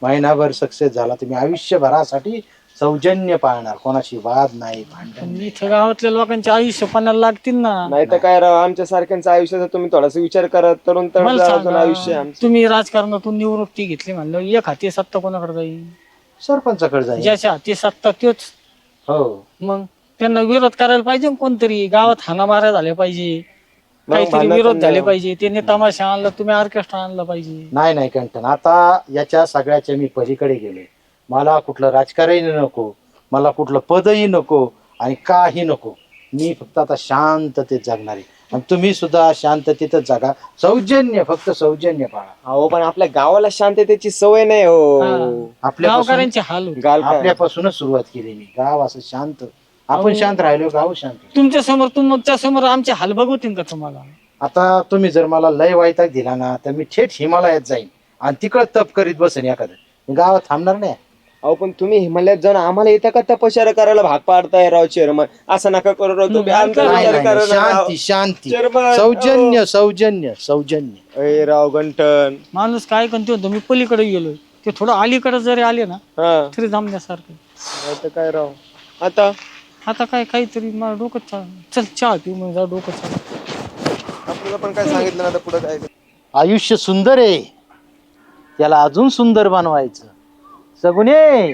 महिनाभर सक्सेस झाला तुम्ही आयुष्यभरासाठी सौजन्य पाळणार, कोणाशी वाद नाही, भांडण पण इथं गावातल्या लोकांचे आयुष्य पणाला लागतील ना. नाही तर काय राव, आमच्या सारख्यांचा आयुष्याचा तुम्ही थोडासा विचार करा. तरुण मला अजून आयुष्य आहे सांगा, आमचं. तुम्ही राजकारणातून निवृत्ती घेतली म्हणलं एक हाती सत्ता कोणाकडे जाईल? सरपंचाकडे जाईल. ज्याच्या हाती सत्ता तोच. हो, मग त्यांना विरोध करायला पाहिजे ना कोणतरी. गावात हाणामाऱ्या झाल्या पाहिजे, काहीतरी भांडणं विरोध चाललं. झाले पाहिजे. त्यांनी तमाशा आणला, तुम्ही ऑर्केस्ट्रा आणला पाहिजे. नाही नाही कंटन, आता याच्या सगळ्याच्या मी पलीकडे गेले. मला कुठलं राजकारणही नको, मला कुठलं पदही नको आणि काही नको. मी फक्त आता शांततेत जगणार आहे आणि तुम्ही सुद्धा शांततेतच जगा. सौजन्य, फक्त सौजन्य पाळा. अहो पण आपल्या गावाला शांततेची सवय नाही हो. आपल्यापासून गावकऱ्यांचे हाल होते. आपल्यापासूनच सुरुवात केली मी. गाव असं शांत, आपण शांत राहिलो गाव शांत. तुमच्या समोर तुमच्या समोर आमचे हाल बघवतील का तुम्हाला? आता तुम्ही जर मला लय वैताग दिला ना तर मी थेट हिमालयात जाईन आणि तिकडं तप करीत बसेन एखादं. मी गावात थांबणार नाही. अहो पण तुम्ही हिमालयात जाऊन आम्हाला येतं का तपश्चर्या करायला भाग पाडताय राव चेअरमन? असं नका करू राव तुम्ही. आमचा नाही, विचार नाही, करा ना राव. शांती शांती, चेअरमन, सौजन्य सौजन्य सौजन्य. अय राव गंठन. माणूस काय करते होतो, मी पलीकडे गेलोय. ते थोडं अलीकडे जरी आले ना हा तरी जमण्यासारखं. नाही तर काय राव. आता आता काय काहीतरी मला डोकं चल चहा पिऊ मग जा डोकं चाल. आपल्याला पण काय सांगितलं ना आता पुढे काय. आयुष्य सुंदर आहे, त्याला अजून सुंदर बनवायचं. सगुणे